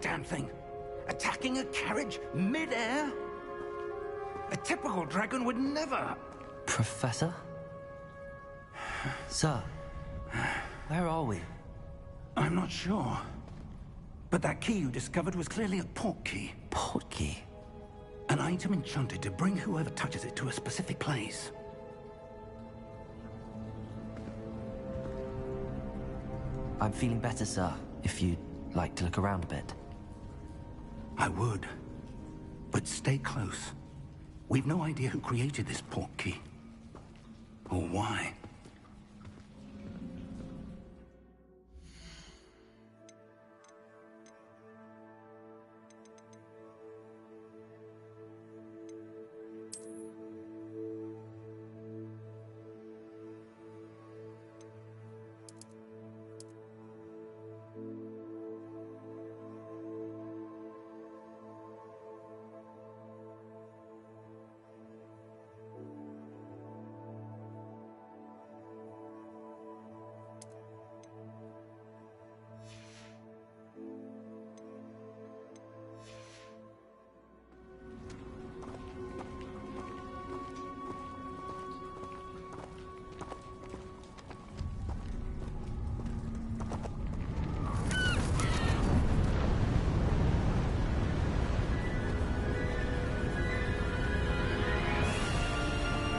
damn thing. Attacking a carriage mid-air? A typical dragon would never... Professor? Sir, where are we? I'm not sure. But that key you discovered was clearly a port key. Port key? An item enchanted to bring whoever touches it to a specific place. I'm feeling better, sir, if you'd like to look around a bit. I would. But stay close. We've no idea who created this port key. Or why.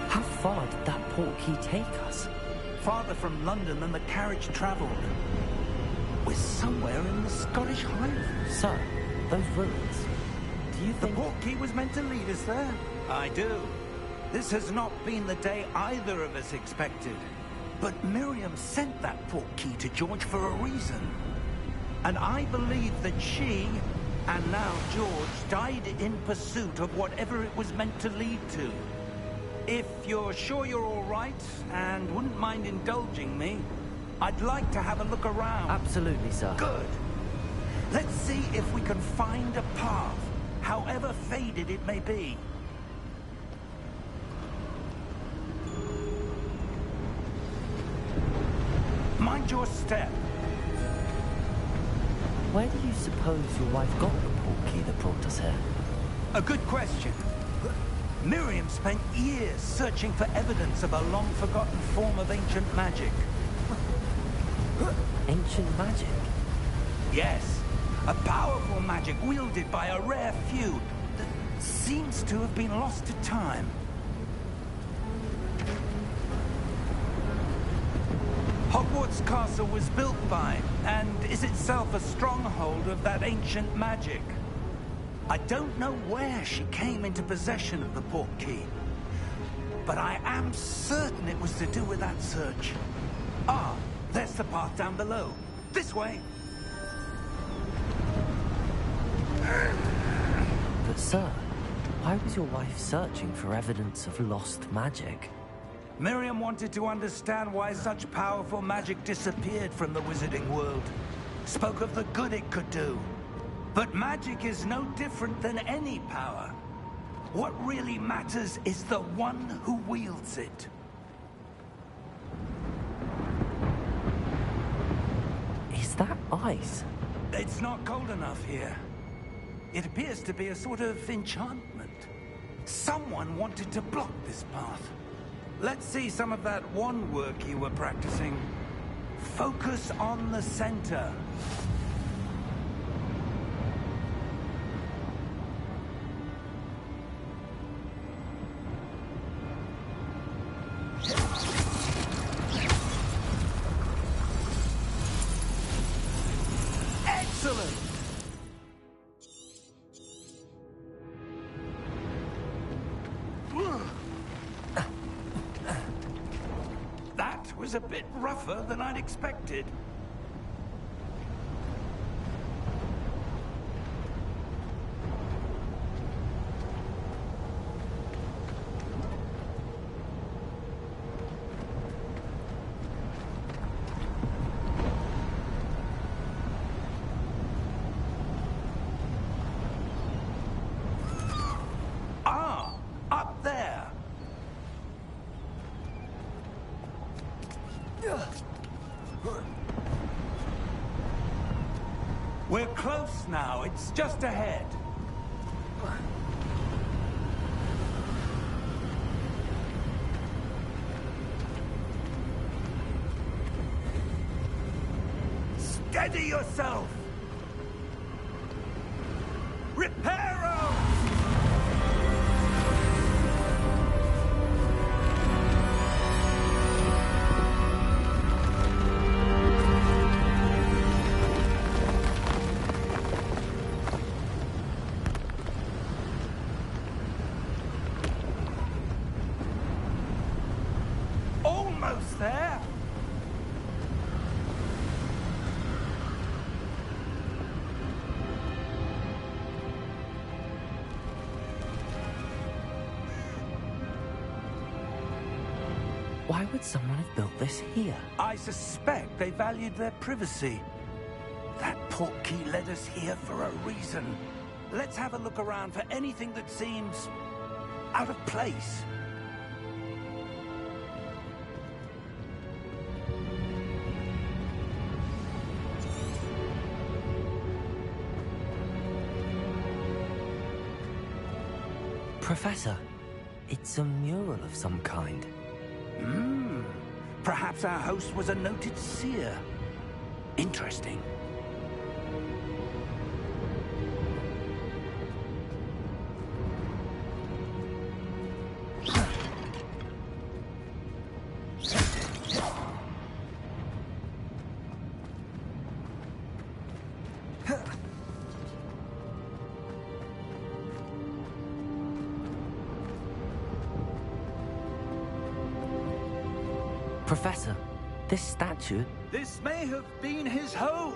How far did that port key take us? Farther from London than the carriage travelled. We're somewhere in the Scottish Highlands. Sir, those ruins. Do you think... The port key was meant to lead us there? I do. This has not been the day either of us expected. But Miriam sent that port key to George for a reason. And I believe that she, and now George, died in pursuit of whatever it was meant to lead to. If you're sure you're all right, and wouldn't mind indulging me, I'd like to have a look around. Absolutely, sir. Good. Let's see if we can find a path, however faded it may be. Mind your step. Where do you suppose your wife got the port key that brought us here? A good question. Miriam spent years searching for evidence of a long-forgotten form of ancient magic. Ancient magic? Yes, a powerful magic wielded by a rare few that seems to have been lost to time. Hogwarts Castle was built by, and is itself a stronghold of that ancient magic. I don't know where she came into possession of the port key, but I am certain it was to do with that search. Ah, there's the path down below. This way. But sir, why was your wife searching for evidence of lost magic? Miriam wanted to understand why such powerful magic disappeared from the wizarding world. Spoke of the good it could do. But magic is no different than any power. What really matters is the one who wields it. Is that ice? It's not cold enough here. It appears to be a sort of enchantment. Someone wanted to block this path. Let's see some of that wand work you were practicing. Focus on the center. Excellent! That was a bit rougher than I'd expected. Ah, up there. close now. It's just ahead. Steady yourself! Reparo! Almost there! Why would someone have built this here? I suspect they valued their privacy. That portkey led us here for a reason. Let's have a look around for anything that seems out of place. Professor, it's a mural of some kind. Perhaps our host was a noted seer. Interesting. Professor, this statue... This may have been his home.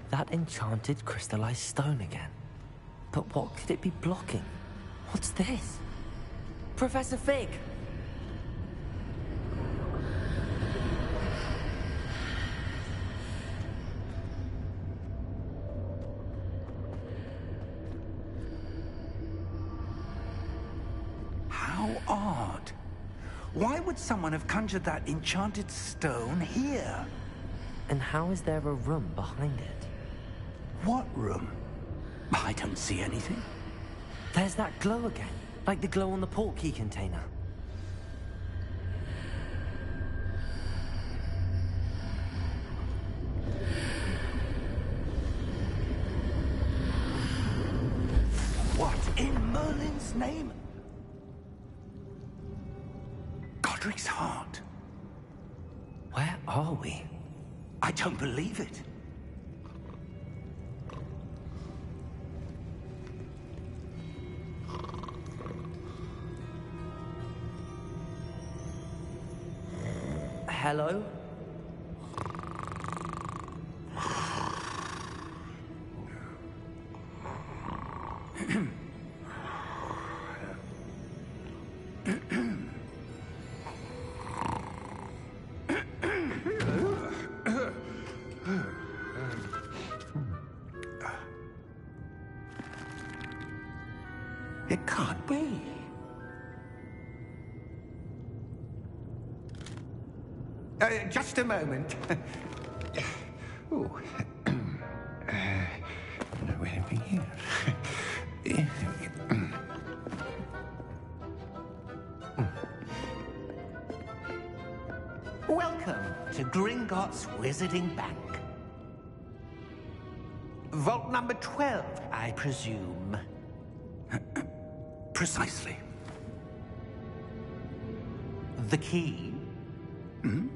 That enchanted crystallized stone again. But what could it be blocking? What's this? Professor Fig! How odd. Why would someone have conjured that enchanted stone here? And how is there a room behind it? What room? I don't see anything. There's that glow again, like the glow on the portkey container. What in Merlin's name? Godric's heart. Where are we? I don't believe it. Hello? It can't be. Just a moment. Ooh. Where are we here? Welcome to Gringotts Wizarding Bank. Vault number 12, I presume. Precisely. The key? Hmm?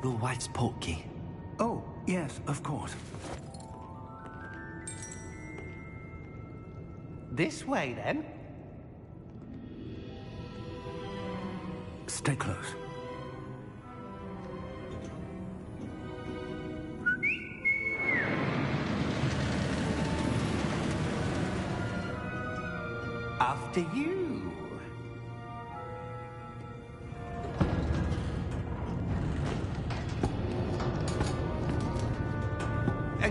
Your wife's port key. Oh, yes, of course. This way, then. Stay close. After you.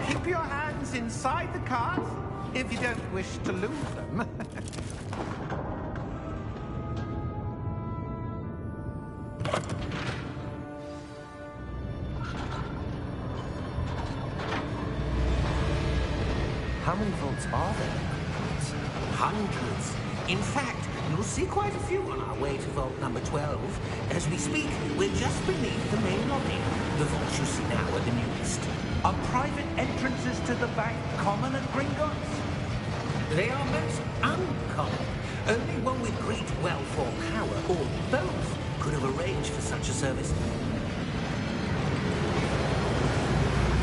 Keep your hands inside the cart if you don't wish to lose them. How many vaults are there? Hundreds. In fact, you'll see quite a few on our way to vault number 12. As we speak, we're just beneath the main lobby. The vaults you see now are the newest. Are private entrances to the bank common at Gringotts? They are most uncommon. Only one with great wealth or power, or both, could have arranged for such a service.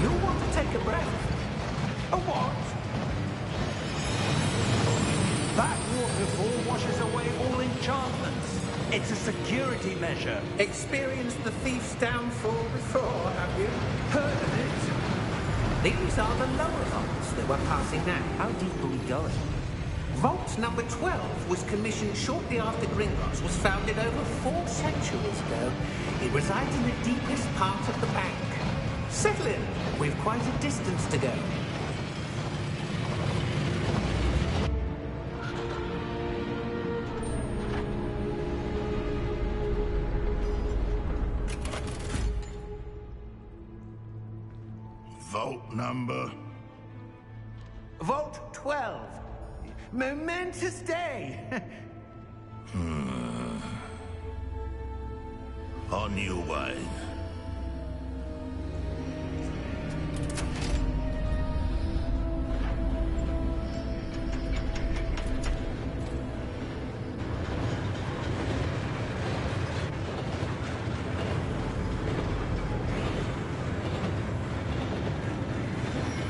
You'll want to take a breath. A what? That waterfall washes away all enchantments. It's a security measure. Experienced the thief's downfall before, have you? Heard of it? These are the lower vaults that we're passing now. How deep are we going? Vault number 12 was commissioned shortly after Gringotts was founded over 4 centuries ago. It resides in the deepest part of the bank. Settle in. We've quite a distance to go. Vault number? Vault 12. Momentous day. On your way.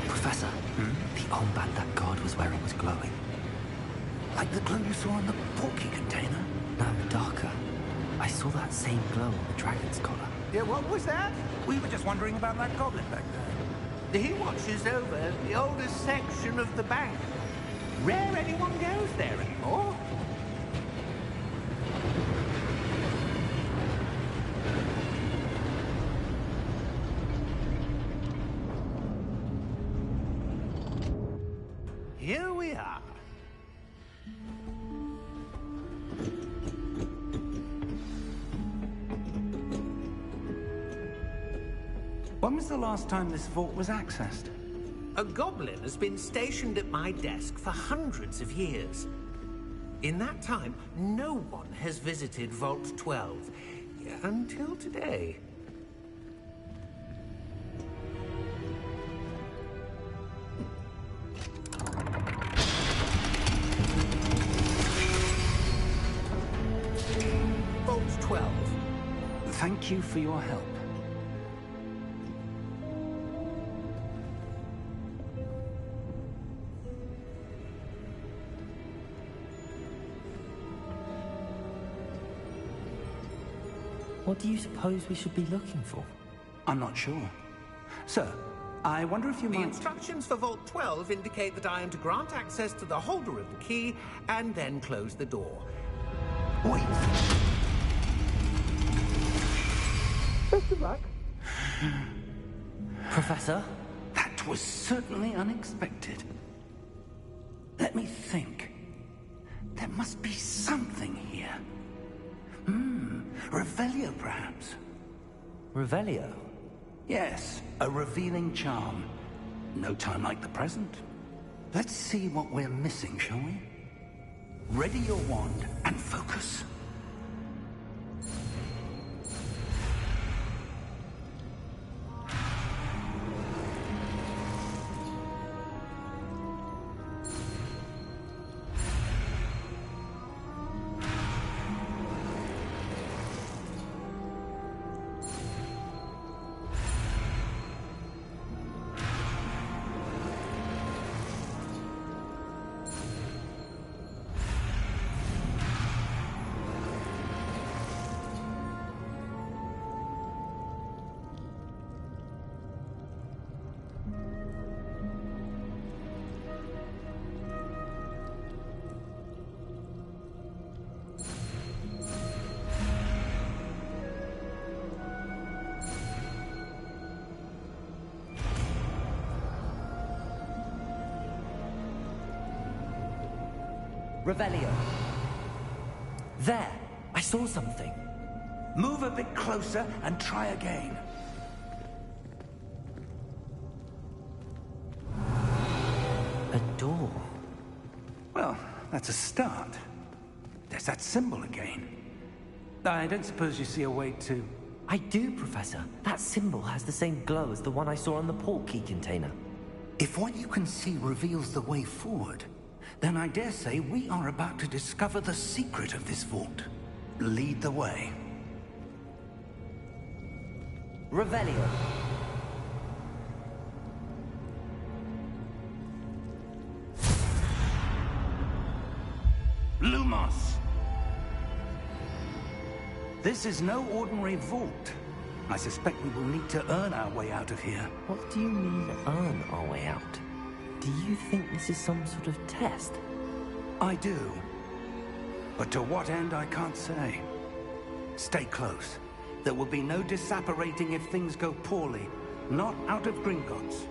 Professor, the armband that guard was wearing was glowing. Like the glow you saw on the porky container? No, darker. I saw that same glow on the dragon's collar. Yeah, what was that? We were just wondering about that goblin back there. He watches over the oldest section of the bank. Rare anyone goes there anymore. Here we are. When was the last time this vault was accessed? A goblin has been stationed at my desk for hundreds of years. In that time, no one has visited Vault 12 until today. Vault 12. Thank you for your help. What do you suppose we should be looking for? I'm not sure. Sir, I wonder if you The might... instructions for Vault 12 indicate that I am to grant access to the holder of the key and then close the door. Wait. Best of luck. Professor? That was certainly unexpected. Let me think. There must be something here. Revelio, perhaps. Revelio? Yes, a revealing charm. No time like the present. Let's see what we're missing, shall we? Ready your wand and focus. Revelio. There! I saw something. Move a bit closer and try again. A door. Well, that's a start. There's that symbol again. I don't suppose you see a way to... I do, Professor. That symbol has the same glow as the one I saw on the port key container. If what you can see reveals the way forward, then I dare say we are about to discover the secret of this vault. Lead the way. Revelio. Lumos! This is no ordinary vault. I suspect we will need to earn our way out of here. What do you mean, earn our way out? Do you think this is some sort of test? I do. But to what end, I can't say. Stay close. There will be no disapparating if things go poorly. Not out of Gringotts.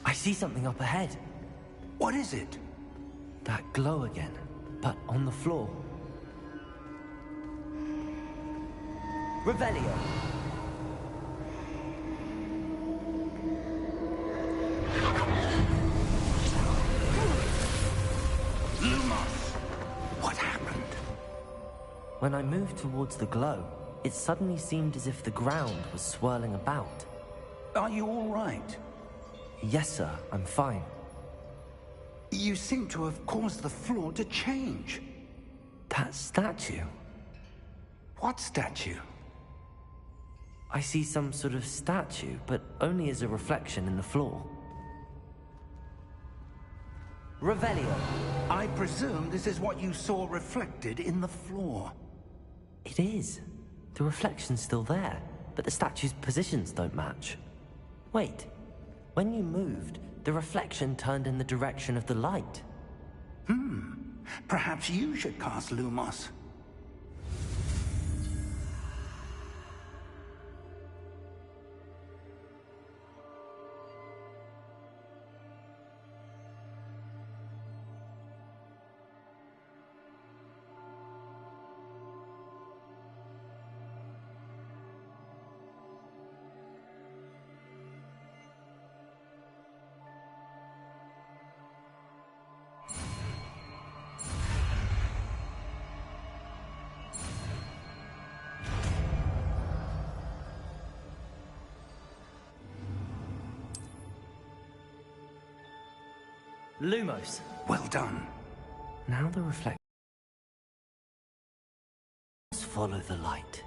I see something up ahead. What is it? That glow again, but on the floor. Revelio. Lumos! What happened? When I moved towards the glow, it suddenly seemed as if the ground was swirling about. Are you all right? Yes, sir, I'm fine. You seem to have caused the floor to change. That statue. What statue? I see some sort of statue, but only as a reflection in the floor. Revelio. I presume this is what you saw reflected in the floor. It is. The reflection's still there, but the statue's positions don't match. Wait. When you moved, the reflection turned in the direction of the light. Perhaps you should cast Lumos. Lumos. Well done. Now the reflection. Follow the light.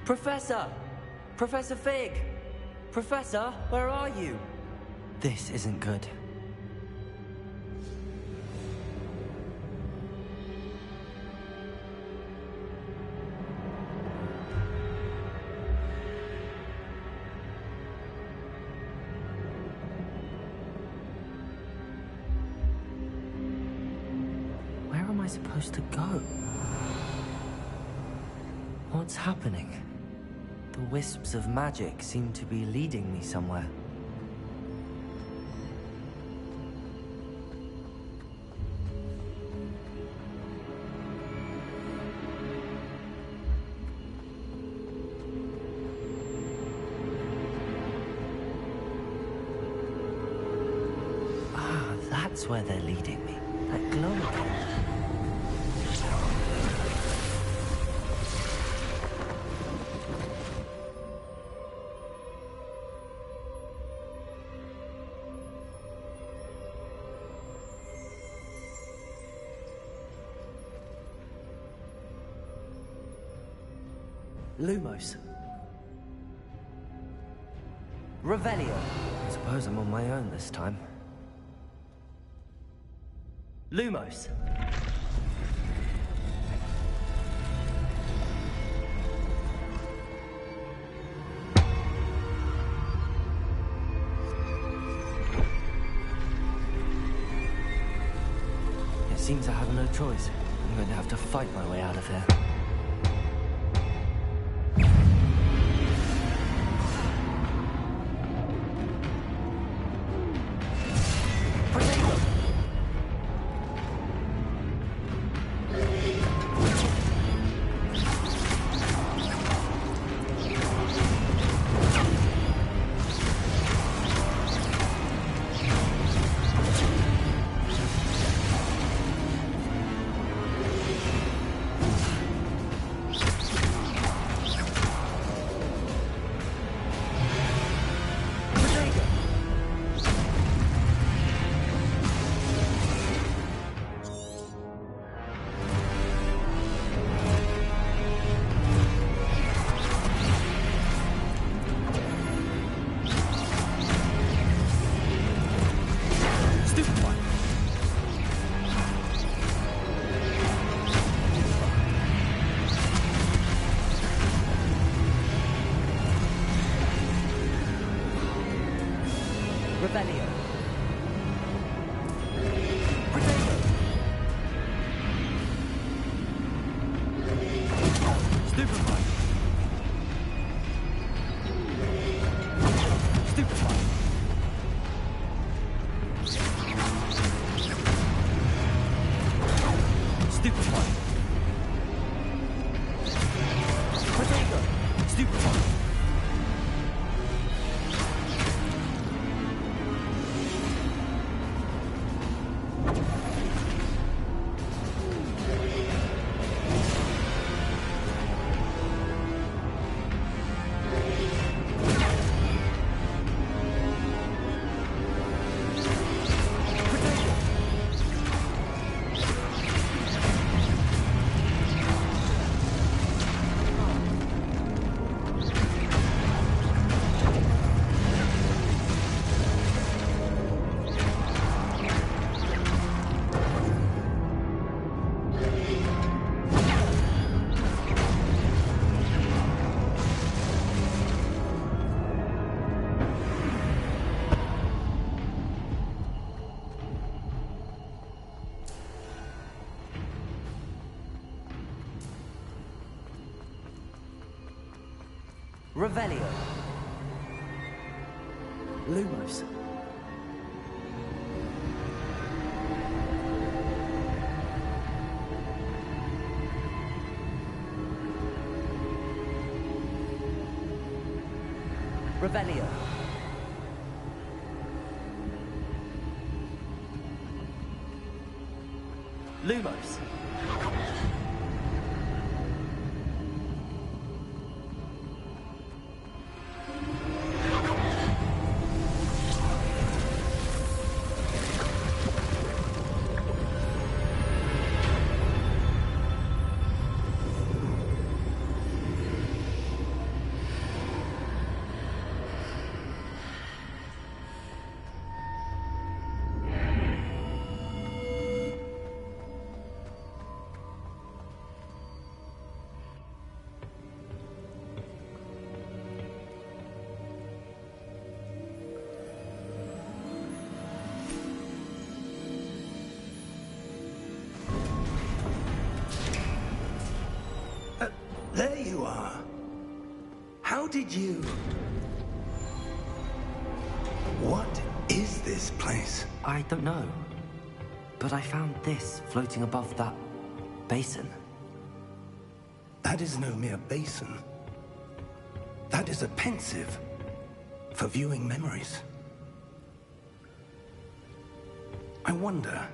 Professor! Professor Fig! Professor, where are you? This isn't good. Where am I supposed to go? What's happening? The wisps of magic seem to be leading me somewhere. Ah, that's where they're leading me. That glow again. Lumos. Revelio. I suppose I'm on my own this time. Lumos. seem to have no choice. I'm going to have to fight my way out of here. Revelio. Lumos. Revelio. Lumos. There you are. How did you... What is this place? I don't know. But I found this floating above that basin. That is no mere basin. That is a pensive for viewing memories. I wonder...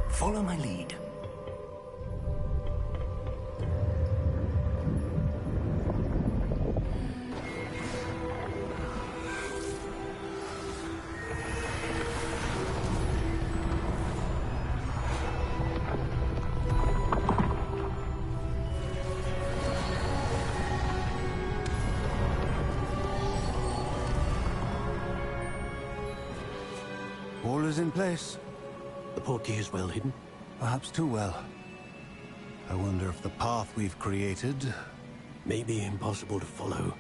Follow my lead. All is in place. The portkey is well hidden. Perhaps too well. I wonder if the path we've created... may be impossible to follow.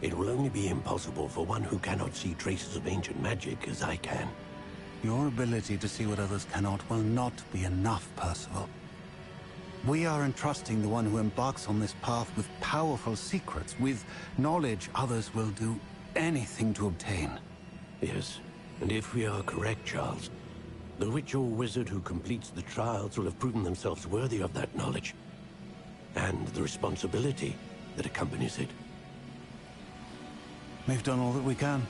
It will only be impossible for one who cannot see traces of ancient magic as I can. Your ability to see what others cannot will not be enough, Percival. We are entrusting the one who embarks on this path with powerful secrets, with knowledge others will do anything to obtain. Yes, and if we are correct, Charles, the witch or wizard who completes the trials will have proven themselves worthy of that knowledge, and the responsibility that accompanies it. We've done all that we can.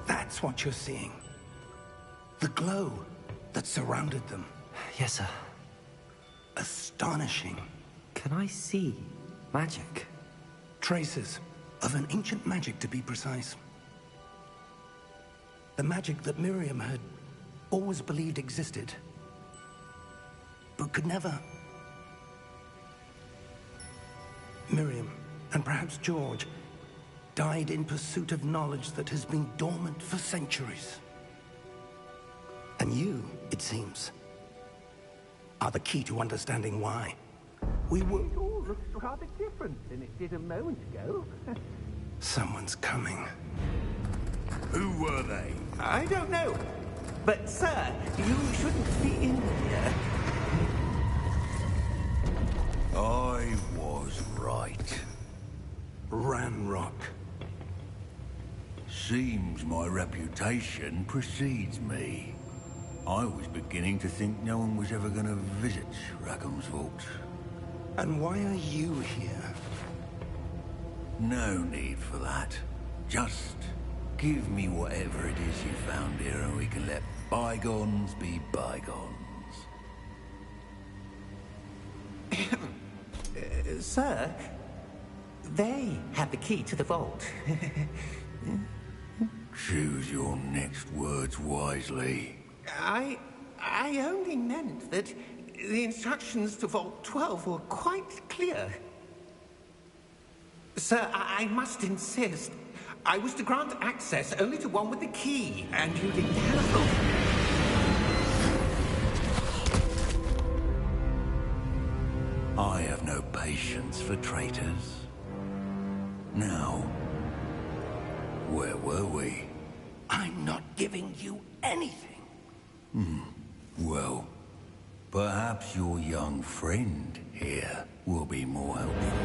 That's what you're seeing. The glow that surrounded them. Yes, sir. Astonishing. Can I see magic? Traces of an ancient magic, to be precise. The magic that Miriam had always believed existed, but could never. Miriam, and perhaps George, died in pursuit of knowledge that has been dormant for centuries. And you, it seems, are the key to understanding why. We were... It all looks rather different than it did a moment ago. Someone's coming. Who were they? I don't know. But, sir, you shouldn't be in here. I was right. Ranrock. Seems my reputation precedes me. I was beginning to think no one was ever going to visit Rackham's vault. And why are you here? No need for that. Just give me whatever it is you found here and we can let bygones be bygones. Sir, they have the key to the vault. Choose your next words wisely. I only meant that the instructions to Vault 12 were quite clear. Sir, I must insist. I was to grant access only to one with the key, and you didn't have I have no patience for traitors. Now, where were we? I'm not giving you anything. Well, perhaps your young friend here will be more helpful.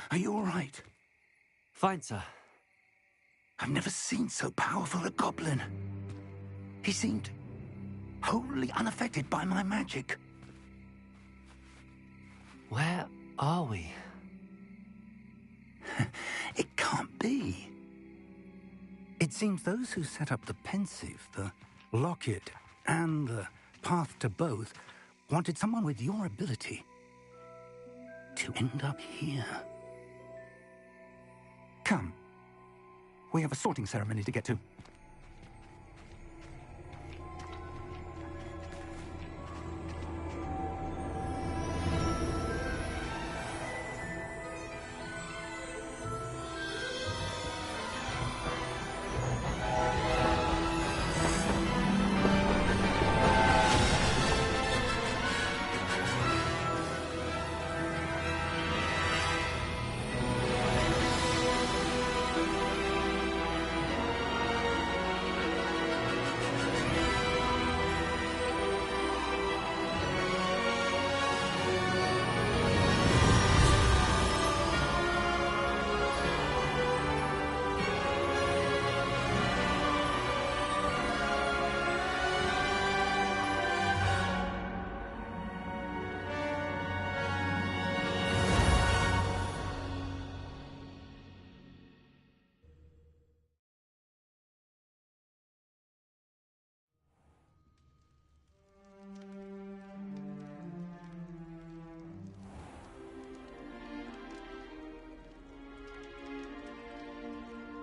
Are you all right? Fine, sir. I've never seen so powerful a goblin. He seemed wholly unaffected by my magic. Where are we? It can't be. It seems those who set up the pensive, the locket, and the path to both wanted someone with your ability to end up here. Come. We have a sorting ceremony to get to.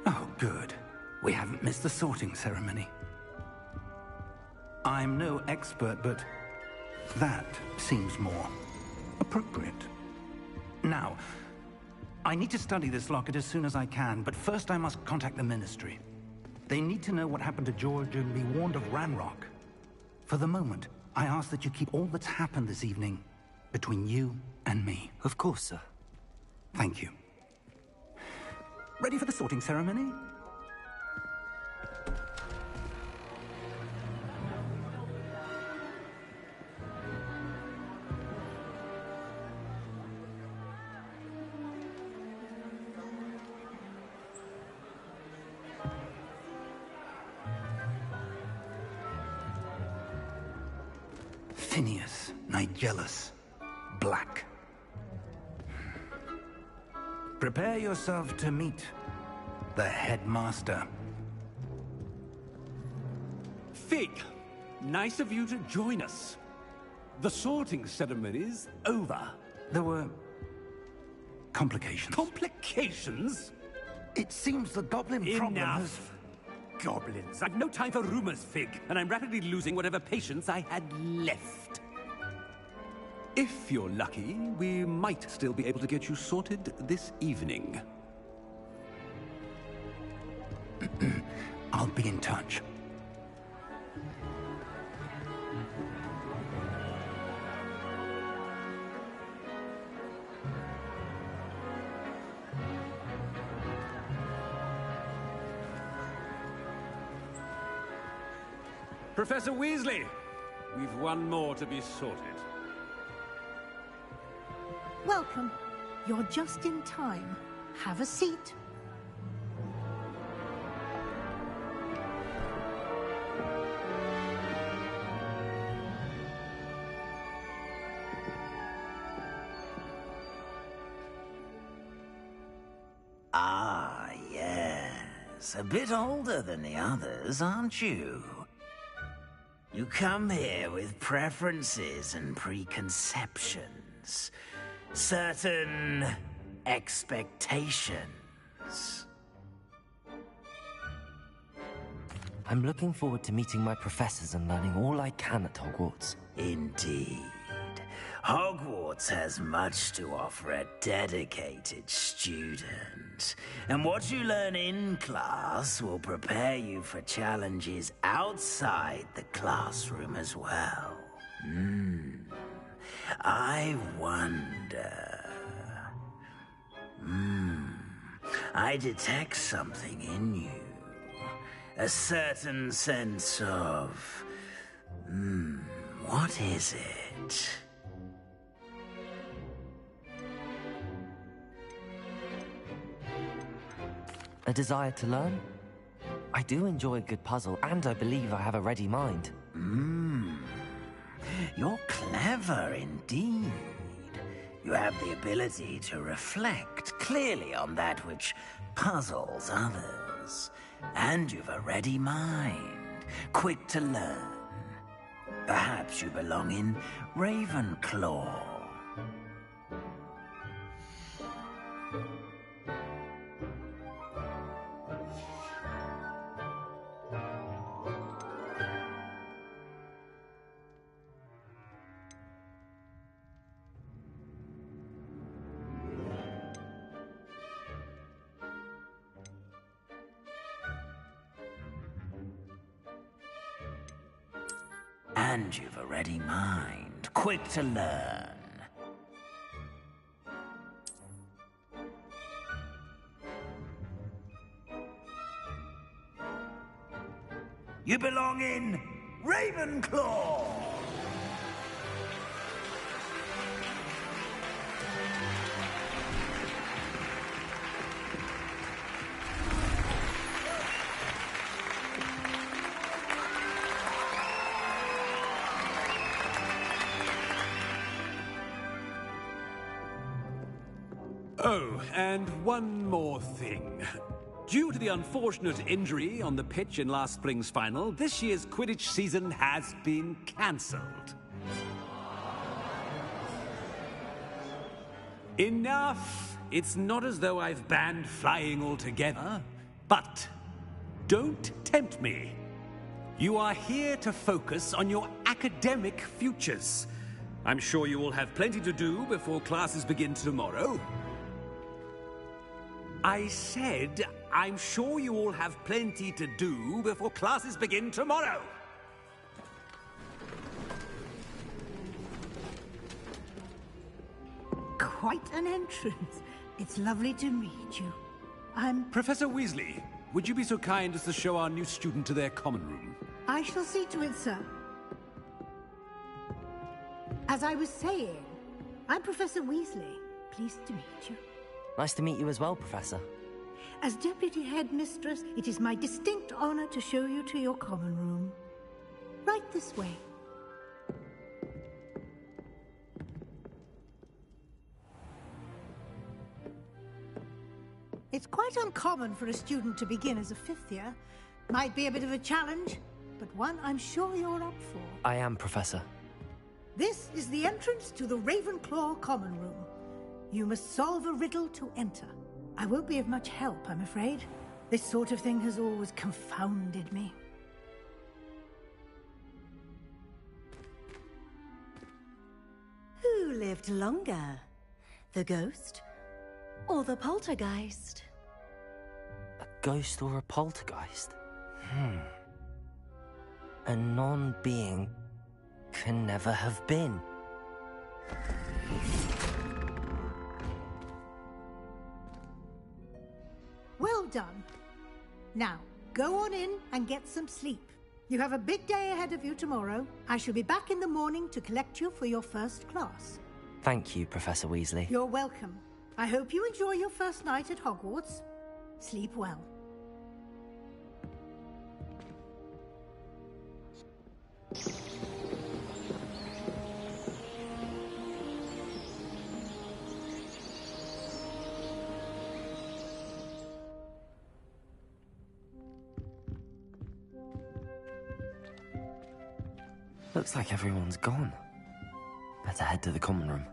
Oh, good. We haven't missed the sorting ceremony. I'm no expert, but that seems more appropriate. Now, I need to study this locket as soon as I can, but first I must contact the Ministry. They need to know what happened to George and be warned of Ranrock. For the moment, I ask that you keep all that's happened this evening between you and me. Of course, sir. Thank you. Ready for the sorting ceremony? Phineas, Nigellus, Black. Prepare yourself to meet the headmaster. Fig, nice of you to join us. The sorting ceremony's over. There were complications. Complications? It seems the goblin problem has... Enough. Goblins. I've no time for rumors, Fig, and I'm rapidly losing whatever patience I had left. If you're lucky, we might still be able to get you sorted this evening. I'll be in touch. Professor Weasley, we've one more to be sorted. Welcome. You're just in time. Have a seat. Ah, yes. A bit older than the others, aren't you? You come here with preferences and preconceptions. Certain expectations. I'm looking forward to meeting my professors and learning all I can at Hogwarts. Indeed. Hogwarts has much to offer a dedicated student. And what you learn in class will prepare you for challenges outside the classroom as well. I wonder... I detect something in you. A certain sense of... what is it? A desire to learn? I do enjoy a good puzzle, and I believe I have a ready mind. You're clever indeed. You have the ability to reflect clearly on that which puzzles others. And you've a ready mind, quick to learn. Perhaps you belong in Ravenclaw. And you've a ready mind, quick to learn. You belong in Ravenclaw! Oh, and one more thing. Due to the unfortunate injury on the pitch in last spring's final, this year's Quidditch season has been cancelled. Enough! It's not as though I've banned flying altogether. But don't tempt me. You are here to focus on your academic futures. I'm sure you will have plenty to do before classes begin tomorrow. I said, I'm sure you all have plenty to do before classes begin tomorrow. Quite an entrance. It's lovely to meet you. I'm... Professor Weasley, would you be so kind as to show our new student to their common room? I shall see to it, sir. As I was saying, I'm Professor Weasley. Pleased to meet you. Nice to meet you as well, Professor. As Deputy Headmistress, it is my distinct honor to show you to your common room. Right this way. It's quite uncommon for a student to begin as a fifth year. Might be a bit of a challenge, but one I'm sure you're up for. I am, Professor. This is the entrance to the Ravenclaw common room. You must solve a riddle to enter. I won't be of much help, I'm afraid. This sort of thing has always confounded me. Who lived longer? The ghost or the poltergeist? A ghost or a poltergeist? A non-being can never have been. Well done. Now, go on in and get some sleep. You have a big day ahead of you tomorrow. I shall be back in the morning to collect you for your first class. Thank you, Professor Weasley. You're welcome. I hope you enjoy your first night at Hogwarts. Sleep well. Looks like everyone's gone. Better head to the common room.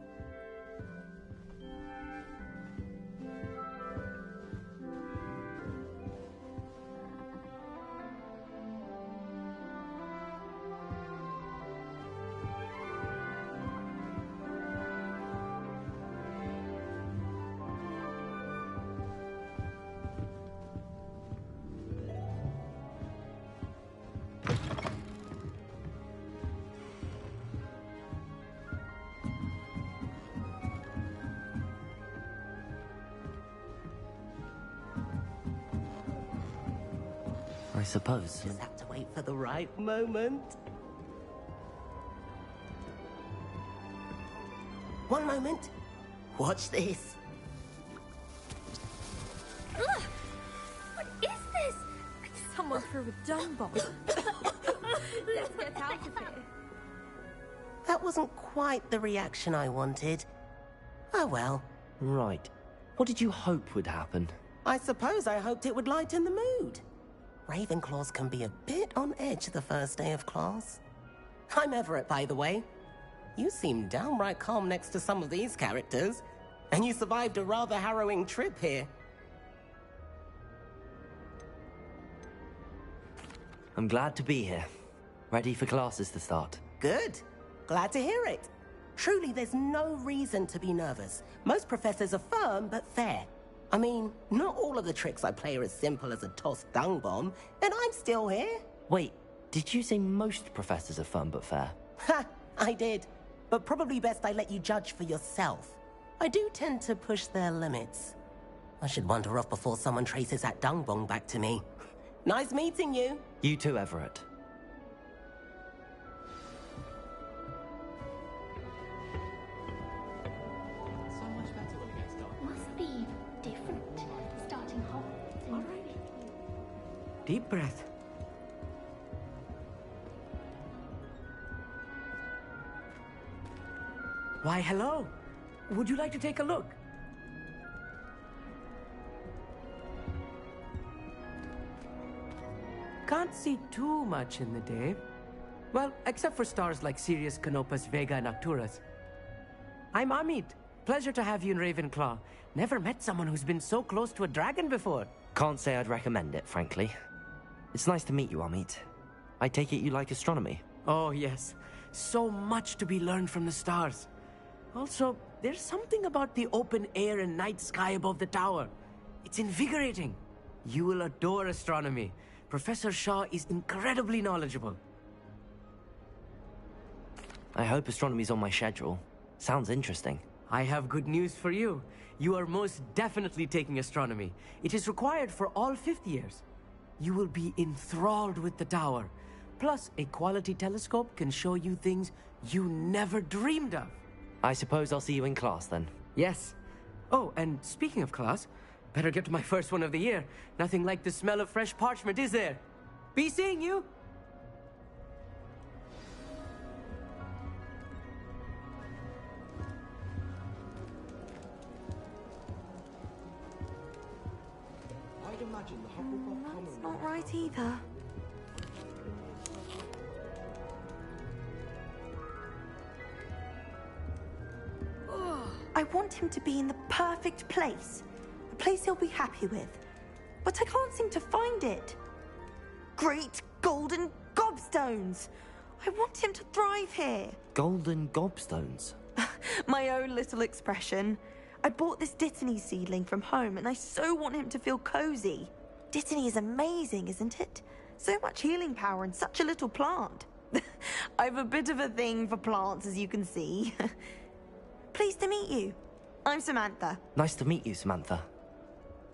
I suppose. Just have to wait for the right moment. One moment. Watch this. Ugh! What is this? Someone threw a dung bomb. Let's get out of here. That wasn't quite the reaction I wanted. Oh well. Right. What did you hope would happen? I suppose I hoped it would lighten the mood. Ravenclaws can be a bit on edge the first day of class. I'm Everett, by the way. You seem downright calm next to some of these characters, and you survived a rather harrowing trip here. I'm glad to be here. Ready for classes to start. Good. Glad to hear it. Truly, there's no reason to be nervous. Most professors are firm but fair. I mean, not all of the tricks I play are as simple as a tossed dung bomb, and I'm still here. Wait, did you say most professors are fun but fair? Ha! I did. But probably best I let you judge for yourself. I do tend to push their limits. I should wander off before someone traces that dung bomb back to me. Nice meeting you. You too, Everett. Must be different. Starting hot. Alright. Deep breath. Why, hello. Would you like to take a look? Can't see too much in the day. Well, except for stars like Sirius, Canopus, Vega, and Arcturus. I'm Amit, Pleasure to have you in Ravenclaw. Never met someone who's been so close to a dragon before. Can't say I'd recommend it, frankly. It's nice to meet you, Amit. I take it you like astronomy? Oh, yes. So much to be learned from the stars. Also, there's something about the open air and night sky above the tower. It's invigorating. You will adore astronomy. Professor Shaw is incredibly knowledgeable. I hope astronomy's on my schedule. Sounds interesting. I have good news for you. You are most definitely taking astronomy. It is required for all 5th years. You will be enthralled with the tower. Plus, a quality telescope can show you things you never dreamed of. I suppose I'll see you in class then. Yes. Oh, and speaking of class, better get to my first one of the year. Nothing like the smell of fresh parchment, is there? Be seeing you! I'd imagine the Hufflepuff Common Room. Not right either. I want him to be in the perfect place. A place he'll be happy with. But I can't seem to find it. Great golden gobstones! I want him to thrive here. Golden gobstones? My own little expression. I bought this Dittany seedling from home and I so want him to feel cozy. Dittany is amazing, isn't it? So much healing power in such a little plant. I've a bit of a thing for plants, as you can see. Pleased to meet you. I'm Samantha. Nice to meet you, Samantha.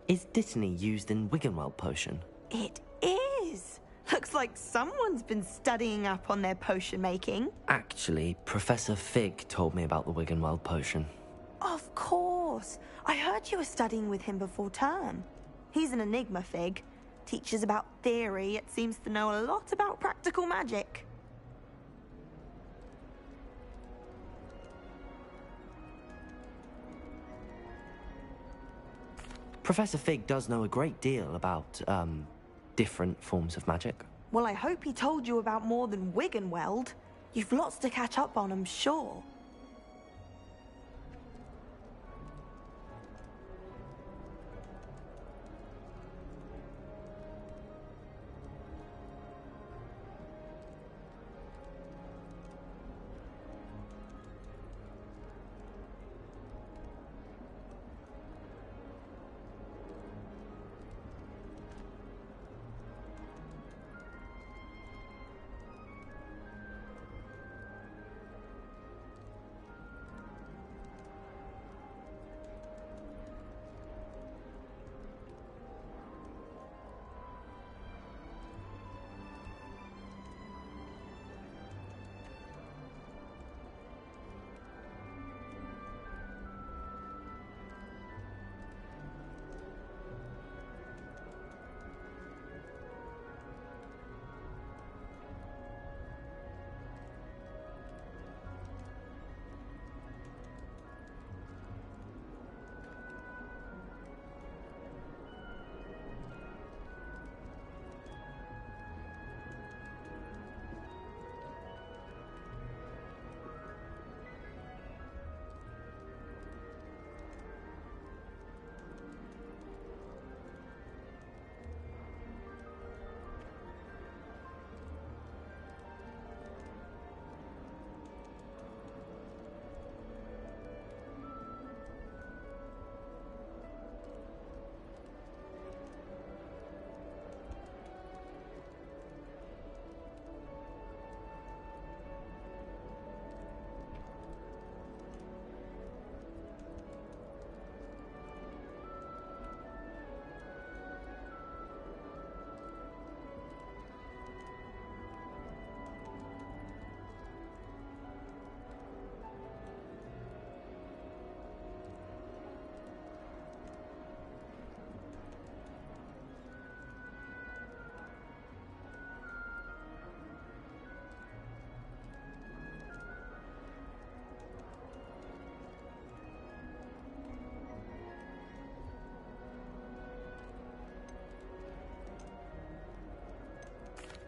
Is Dittany used in Wiggenweld potion? It is. Looks like someone's been studying up on their potion making. Actually, Professor Fig told me about the Wiggenweld potion. Of course. I heard you were studying with him before term. He's an enigma, Fig. Teaches about theory, yet seems to know a lot about practical magic. Professor Fig does know a great deal about, different forms of magic. Well, I hope he told you about more than Wiggenweld. You've lots to catch up on, I'm sure.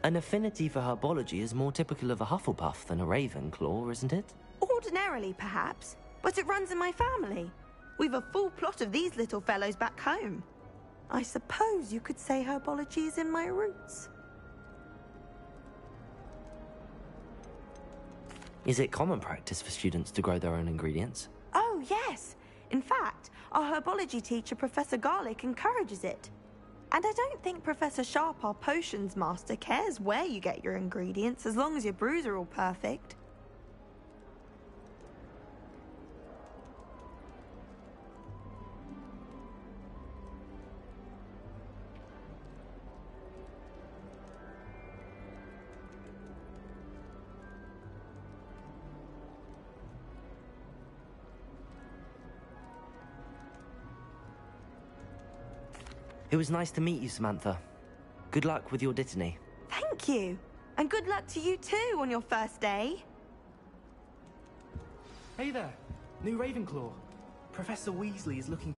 An affinity for herbology is more typical of a Hufflepuff than a Ravenclaw, isn't it? Ordinarily, perhaps. but it runs in my family. We've a full plot of these little fellows back home. I suppose you could say herbology is in my roots. Is it common practice for students to grow their own ingredients? Oh, yes. In fact, our herbology teacher, Professor Garlick, encourages it. And I don't think Professor Sharp, our potions master, cares where you get your ingredients as long as your brews are all perfect. It was nice to meet you, Samantha. Good luck with your dittany. Thank you. And good luck to you too on your first day. Hey there, new Ravenclaw. Professor Weasley is looking